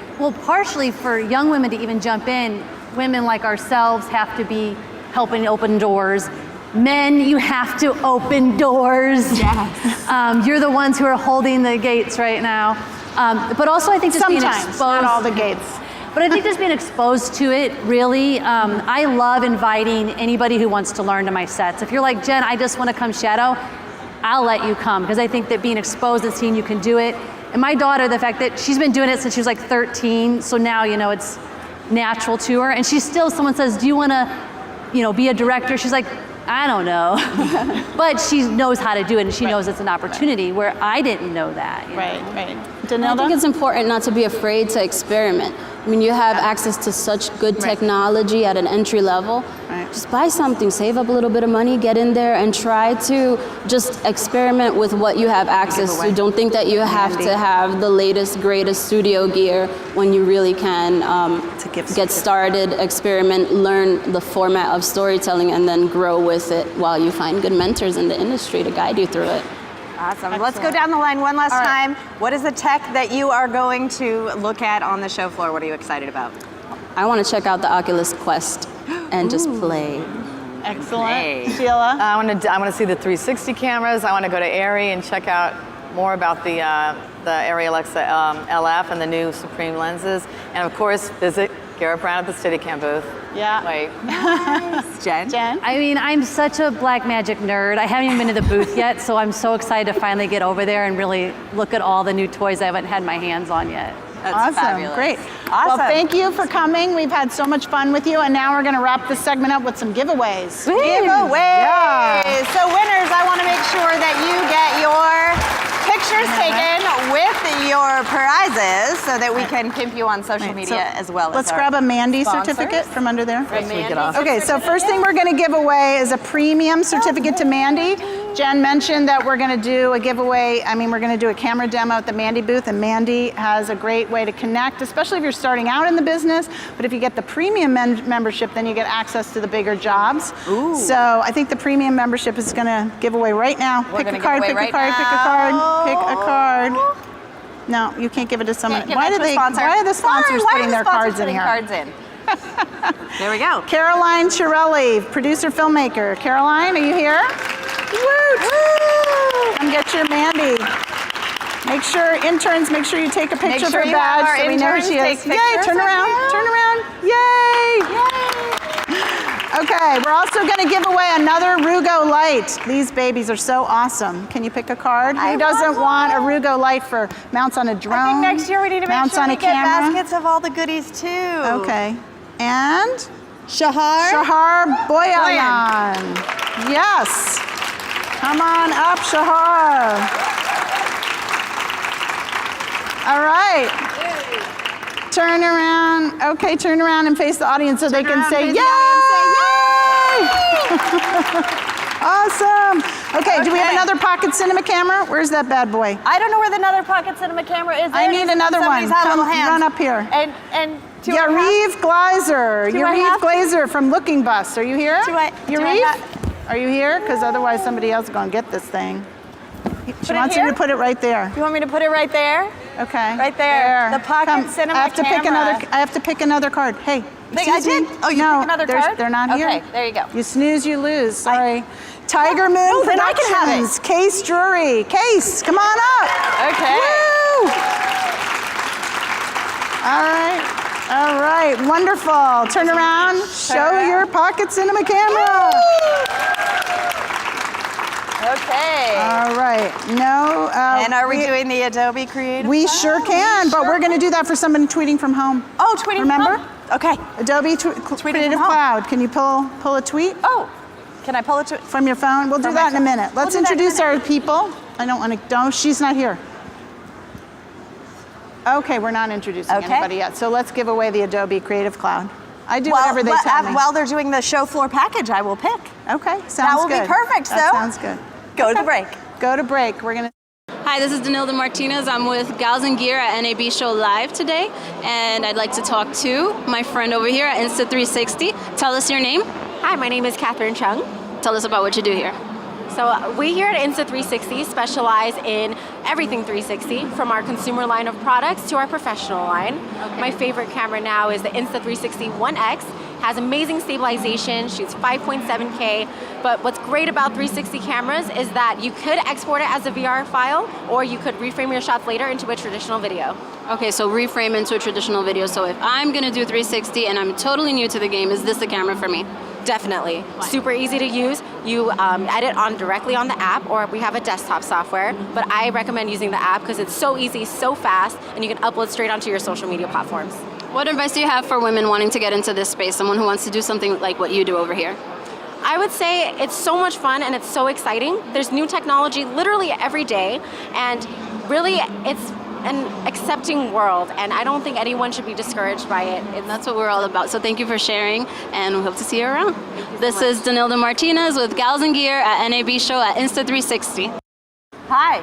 partially for young women to even jump in, women like ourselves have to be helping open doors. Men, you have to open doors. Yes. You're the ones who are holding the gates right now. But also I think just being exposed. Not all the gates. But I think just being exposed to it, really, I love inviting anybody who wants to learn to my sets. If you're like, Jenn, I just want to come shadow, I'll let you come, because I think that being exposed and seeing you can do it. And my daughter, the fact that she's been doing it since she was like 13, so now, it's natural to her. And she's still, someone says, do you want to, be a director? She's like, I don't know. But she knows how to do it, and she knows it's an opportunity where I didn't know that. Right. And I think it's important not to be afraid to experiment. I mean, you have access to such good technology at an entry level. Just buy something, save up a little bit of money, get in there and try to just experiment with what you have access to. Don't think that you have to have the latest, greatest studio gear when you really can get started, experiment, learn the format of storytelling, and then grow with it while you find good mentors in the industry to guide you through it. Awesome. Let's go down the line one last time. What is the tech that you are going to look at on the show floor? What are you excited about? I want to check out the Oculus Quest and just play. Excellent. Sheila? I want to see the 360 cameras. I want to go to Arri and check out more about the Arri Alexa LF and the new Supreme lenses. And of course, visit Garrett Brown at the Steadicam booth. Yeah. Wait. Nice. Jenn? I mean, I'm such a Blackmagic nerd. I haven't even been to the booth yet, so I'm so excited to finally get over there and really look at all the new toys I haven't had my hands on yet. That's awesome. fabulous. Great. Awesome. Well, thank you for coming. We've had so much fun with you, and now we're going to wrap this segment up with some giveaways. Giveaways. Yeah. So winners, I want to make sure that you get your pictures taken with your prizes so that we can pimp you on social media as well. Let's grab a Mandy certificate from under there. Mandy Okay, so first thing we're going to give away is a premium certificate to Mandy. Jen mentioned that we're going to do a giveaway. I mean, we're going to do a camera demo at the Mandy booth, and Mandy has a great way to connect, especially if you're starting out in the business. But if you get the premium membership, then you get access to the bigger jobs. Ooh. So I think the premium membership is going to give away right now. Pick a card, pick a card, pick a card, pick a card. No, you can't give it to someone. Why are the sponsors putting their cards in here? There we go. Caroline Chirelli, producer, filmmaker. Caroline, are you here? Woo! Come get your Mandy. Make sure, interns, make sure you take a picture of her badge so we know who she is. Yay, turn around. Yay! Okay, we're also going to give away another Rugo light. These babies are so awesome. Can you pick a card? Who doesn't want a Rugo light for mounts on a drone? I think next year we need to make sure we get baskets of all the goodies too. Okay. And Shahar Boyan. Yes. Come on up, Shahar. All right. Turn around. Okay, turn around and face the audience so they can say, yay! Awesome. Okay, do we have another pocket cinema camera? Where's that bad boy? I don't know where the another pocket cinema camera is. I need another one. Come run up here. And Yariv Glazer from Looking Bus. Are you here? Yariv? Are you here? Because otherwise somebody else is going to get this thing. She wants you to put it right there. You want me to put it right there? Okay. Right there. The pocket cinema camera. I have to pick another card. Hey. I did. Oh, you pick another card? They're not here. Okay, there you go. You snooze, you lose. Sorry. Tiger Moon then I can have Productions. Case Drury. Case, come on up. Okay. Woo! All right, wonderful. Turn around, show your pocket cinema camera. Okay. All right, no. And are we doing the Adobe Creative We Cloud? sure can, but we're going to do that for someone tweeting from home. Oh, tweeting Remember? from home? Okay. Adobe Creative Cloud. Can you pull a tweet? Oh, can I pull it from your phone? We'll do that in a minute. Let's introduce our people. I don't want to, don't, she's not here. Okay, we're not introducing anybody yet. So let's give away the Adobe Creative Cloud. I do whatever they tell me. While they're doing the show floor package, I will pick. Okay, sounds good. That will be perfect, That sounds good. Go to break. Go to break. We're going to. Hi, this is Danilda Martinez. I'm with Gals and Gear at NAB Show Live today, and I'd like to talk to my friend over here at Insta360. Tell us your name. Hi, my name is Catherine Chung. Tell us about what you do here. So we here at Insta360 specialize in everything 360, from our consumer line of products to our professional line. Okay. My favorite camera now is the Insta360 One X. Has amazing stabilization, shoots 5.7K, but what's great about 360 cameras is that you could export it as a VR file, or you could reframe your shots later into a traditional video. Okay, so reframe into a traditional video. So if I'm gonna do 360 and I'm totally new to the game, is this the camera for me? Definitely. Super easy to use. You edit directly on the app, or we have a desktop software, but I recommend using the app because it's so easy, so fast, and you can upload straight onto your social media platforms. What advice do you have for women wanting to get into this space, someone who wants to do something like what you do over here? I would say it's so much fun and it's so exciting. There's new technology literally every day, and really it's an accepting world, and I don't think anyone should be discouraged by it. And that's what we're all about. So thank you for sharing, and we hope to see you around. This is Danilda Martinez with Gals and Gear at NAB show at Insta360. Hi.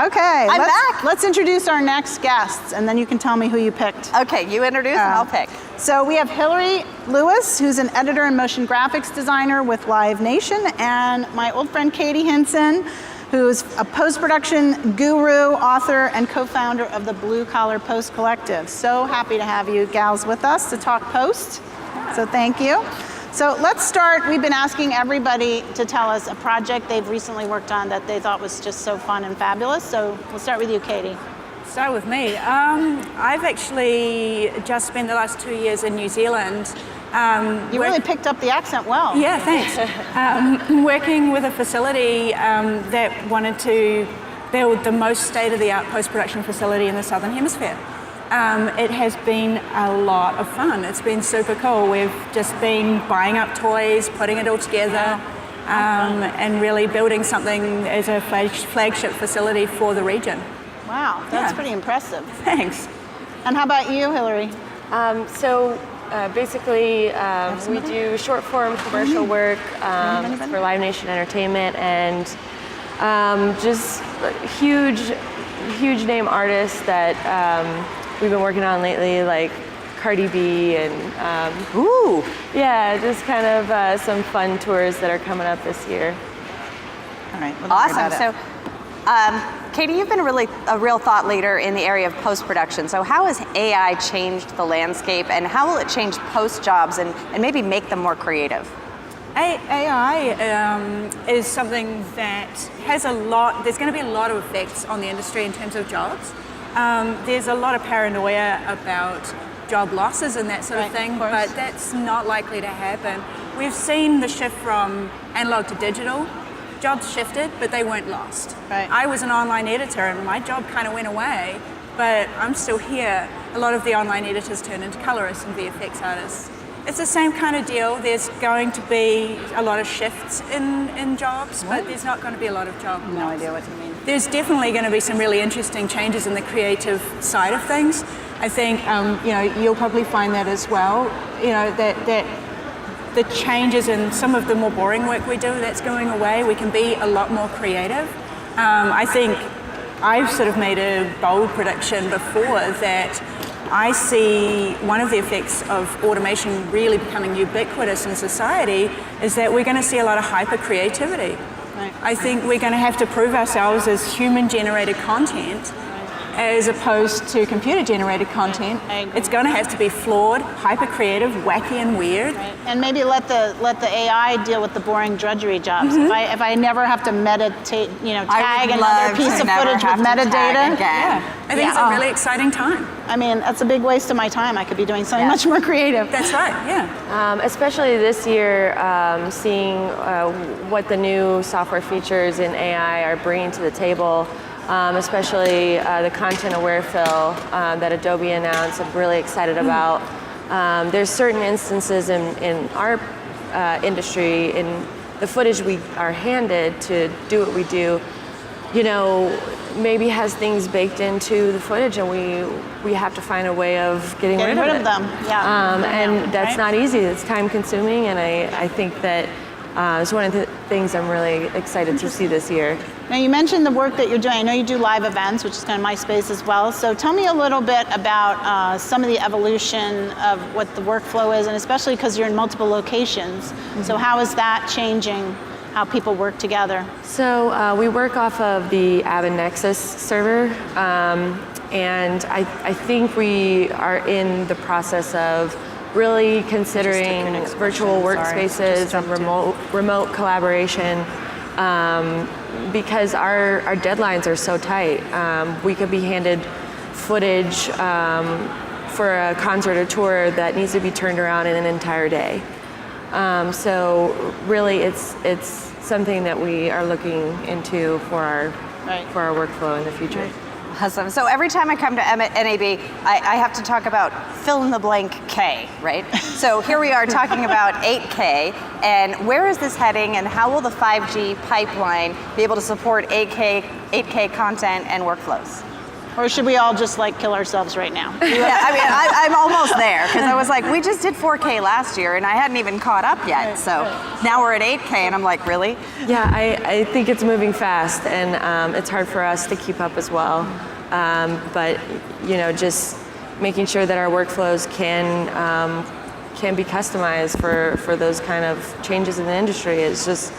Okay, I'm back. Let's introduce our next guests, and then you can tell me who you picked. Okay, you introduce and I'll pick. So we have Hillary Lewis, who's an editor and motion graphics designer with Live Nation, and my old friend Katie Hinsen, who's a post-production guru, author, and co-founder of the Blue Collar Post Collective. So happy to have you gals with us to talk post. So thank you. So let's start. We've been asking everybody to tell us a project they've recently worked on that they thought was just so fun and fabulous. So we'll start with you, Katie. Start with me. I've actually just spent the last 2 years in New Zealand. You really picked up the accent well. Yeah, thanks. Working with a facility that wanted to build the most state-of-the-art post-production facility in the Southern Hemisphere. It has been a lot of fun. It's been super cool. We've just been buying up toys, putting it all together, and really building something as a flagship facility for the region. Wow, that's pretty impressive. Thanks. And how about you, Hillary? Basically, we do short-form commercial work for Live Nation Entertainment, and just huge name artists that we've been working on lately, like Cardi B and just kind of some fun tours that are coming up this year. All right. Awesome. So, Katie, you've been a real thought leader in the area of post-production. So how has AI changed the landscape, and how will it change post jobs and maybe make them more creative? AI is something that has there's going to be a lot of effects on the industry in terms of jobs. There's a lot of paranoia about job losses and that sort of thing, but that's not likely to happen. We've seen the shift from analog to digital. Jobs shifted, but they weren't lost. Right. I was an online editor and my job kind of went away, but I'm still here. A lot of the online editors turned into colorists and VFX artists. It's the same kind of deal. There's going to be a lot of shifts in jobs, but there's not going to be a lot of job loss. No idea what you mean. There's definitely going to be some really interesting changes in the creative side of things. I think you'll probably find that as well. That the changes in some of the more boring work we do, that's going away. We can be a lot more creative. I think I've sort of made a bold prediction before that I see one of the effects of automation really becoming ubiquitous in society is that we're going to see a lot of hyper creativity. Right. I think we're going to have to prove ourselves as human-generated content as opposed to computer-generated content. It's going to have to be flawed, hyper-creative, wacky, and weird. Right. And maybe let the AI deal with the boring drudgery jobs. If I never have to meditate, tag another piece of footage with metadata. I think it's a really exciting time. I mean, that's a big waste of my time. I could be doing something much more creative. That's right. Yeah. Especially this year, seeing what the new software features in AI are bringing to the table. Especially the content-aware fill that Adobe announced. I'm really excited about. There's certain instances in our industry, in the footage we are handed to do what we do, maybe has things baked into the footage, and we have to find a way of getting rid of them. Yeah. And that's not easy. It's time-consuming, and I think that it's one of the things I'm really excited to see this year. Now, you mentioned the work that you're doing. I know you do live events, which is kind of my space as well. So tell me a little bit about some of the evolution of what the workflow is, and especially because you're in multiple locations. So how is that changing how people work together? So we work off of the Avid Nexus server, and I think we are in the process of really considering virtual workspaces and remote collaboration, because our deadlines are so tight. We could be handed footage for a concert or tour that needs to be turned around in an entire day. So really, it's something that we are looking into for our workflow in the future. Awesome. So every time I come to NAB, I have to talk about fill in the blank K, right? So here we are talking about 8K, and where is this heading, and how will the 5G pipeline be able to support 8K content and workflows? Or should we all just like kill ourselves right now? Yeah, I mean, I'm almost there, because I was like, we just did 4K last year, and I hadn't even caught up yet. So now we're at 8K, and I'm like, really? Yeah, I think it's moving fast, and it's hard for us to keep up as well. But you know, just making sure that our workflows can be customized for those kind of changes in the industry is just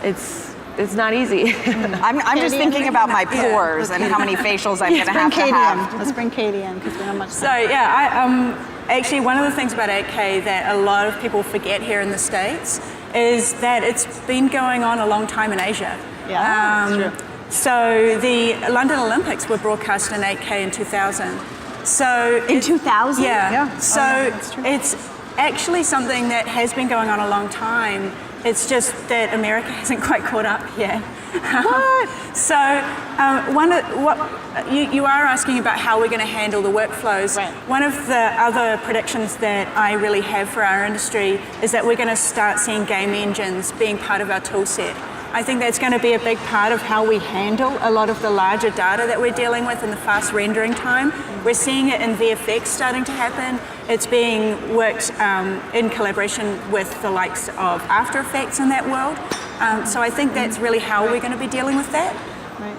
it's not easy. I'm just thinking about my pores and how many facials I'm going to have. Let's bring Katie in because we don't have much time. So yeah, actually one of the things about 8K that a lot of people forget here in the States is that it's been going on a long time in Asia. Yeah, that's true. So the London Olympics were broadcast in 8K in 2000. So in 2000? Yeah. So it's actually something that has been going on a long time. It's just that America hasn't quite caught up yet. What? So you are asking about how we're going to handle the workflows. Right. One of the other predictions that I really have for our industry is that we're going to start seeing game engines being part of our tool set. I think that's going to be a big part of how we handle a lot of the larger data that we're dealing with in the fast rendering time. We're seeing it in VFX starting to happen. It's being worked in collaboration with the likes of After Effects in that world. So I think that's really how we're going to be dealing with that. Right.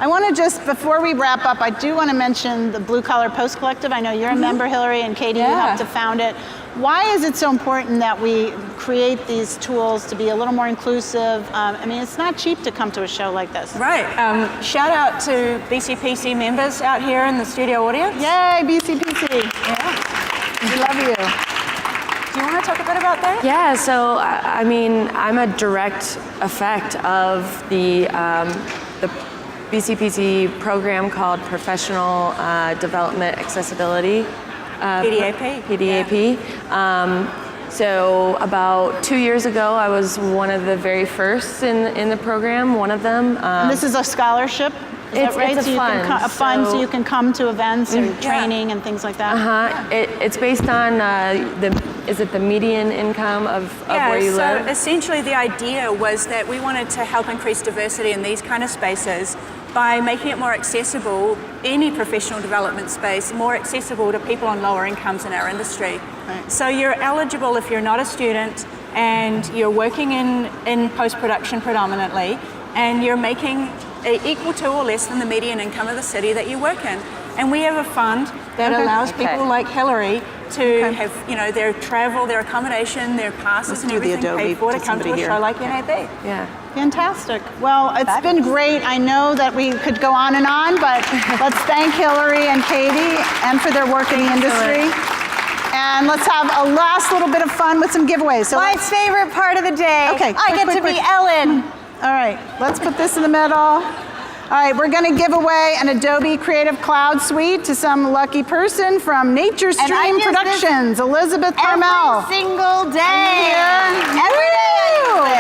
I want to just, before we wrap up, I do want to mention the Blue Collar Post Collective. I know you're a member, Hillary, and Katie, you helped to found it. Why is it so important that we create these tools to be a little more inclusive? I mean, it's not cheap to come to a show like this. Right. Shout out to BCPC members out here in the studio audience. Yay, BCPC. Yeah. We love you. Do you want to talk a bit about that? Yeah, so I mean, I'm a direct effect of the BCPC program called Professional Development Accessibility. PDAP. So about 2 years ago, I was one of the very first in the program, one of them. And this is a scholarship? Is that right? It's a fund. A fund so you can come to events and training and things like that? It's based on the median income of where you live? So essentially the idea was that we wanted to help increase diversity in these kind of spaces by making it more accessible, any professional development space, more accessible to people on lower incomes in our industry. Right. So you're eligible if you're not a student and you're working in post-production predominantly, and you're making equal to or less than the median income of the city that you work in. And we have a fund that allows people like Hillary to have, you know, their travel, their accommodation, their passes and everything paid for to come to a show like NAB. Yeah. Fantastic. Well, it's been great. I know that we could go on, but let's thank Hillary and Katie and for their work in the industry. And let's have a last little bit of fun with some giveaways. So my favorite part of the day. Okay. I get to be Ellen. All right, let's put this in the middle. All right, we're going to give away an Adobe Creative Cloud Suite to some lucky person from Nature Stream Productions, Elizabeth Carmel. Every single day. Every day.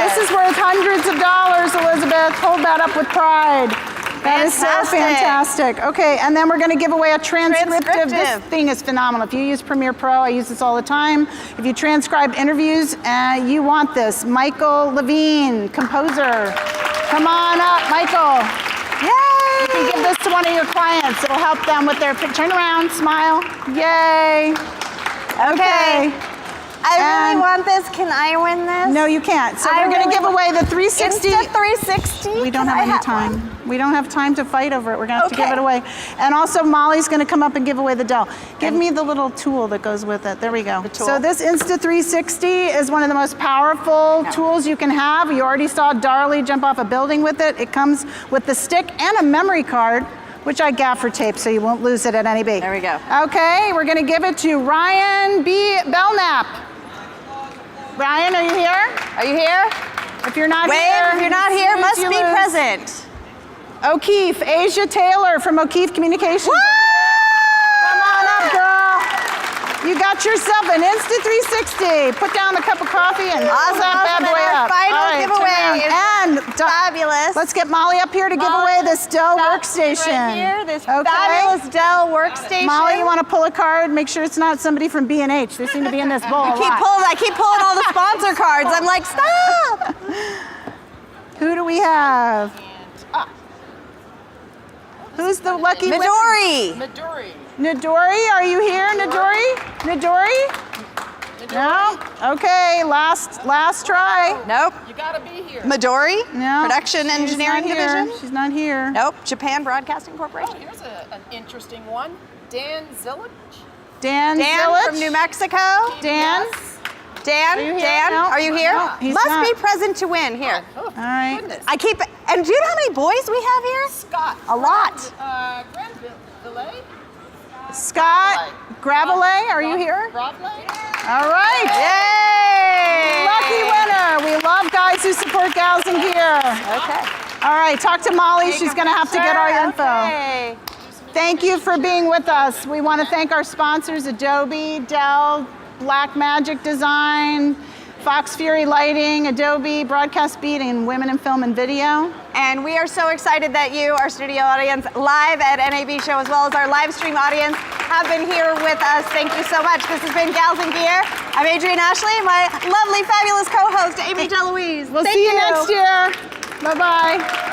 This is worth hundreds of dollars, Elizabeth. Hold that up with pride. That is so fantastic. Okay, and then we're going to give away a transcriptive. This thing is phenomenal. If you use Premiere Pro, I use this all the time. If you transcribe interviews, you want this. Michael Levine, composer. Come on up, Michael. Yay! You can give this to one of your clients. It'll help them with their, turn around, smile. Yay. Okay. I really want this. Can I win this? No, you can't. So we're going to give away the 360. Insta360? We don't have any time. We don't have time to fight over it. We're going to have to give it away. And also, Molly's going to come up and give away the DELL. Give me the little tool that goes with it. There we go. So this Insta360 is one of the most powerful tools you can have. You already saw Darley jump off a building with it. It comes with the stick and a memory card, which I gaffer tape so you won't lose it at NAB. There we go. Okay, we're going to give it to Ryan B. Belknap. Ryan, are you here? Are you here? If you're not here, if you're not here, must be present. O'Keefe, Asia Taylor from O'Keefe Communications. Woo! Come on up, girl. You got yourself an Insta360. Put down the cup of coffee and hold that bad boy up. Final giveaway is and fabulous. Let's get Molly up here to give away this DELL workstation. Right here, this fabulous DELL workstation. Molly, you want to pull a card? Make sure it's not somebody from B&H. They seem to be in this bowl. I keep pulling all the sponsor cards. I'm like, stop. Who do we have? Who's the lucky winner? Midori, are you here, Midori? No? Okay, last try. Nope. You gotta be here. Midori? No. Production Engineering Division? She's not here. Nope. Japan Broadcasting Corporation. Oh, here's an interesting one. Dan Zillich. Dan from New Mexico. Dan? Dan? Are you here? Dan? No. Are you here? No, he's Must not. be present to win. Here. All right. Goodness. And do you know how many boys we have here? Scott. A lot. Scott Gravelet, are you here? Gravelet. All right. Yay! Lucky winner. We love guys who support Gals in Gear. Okay. All right, talk to Molly. She's going to have to get our info. Okay. Thank you for being with us. We want to thank our sponsors, Adobe, DELL, Blackmagic Design, Fox Fury Lighting, Adobe, Broadcast Beat, and Women in Film and Video. And we are so excited that you, our studio audience, live at NAB Show, as well as our live stream audience, have been here with us. Thank you so much. This has been Gals in Gear. I'm Adryenn Ashley, my lovely, fabulous co-host, Amy DeLouise. We'll see you next year. Bye-bye.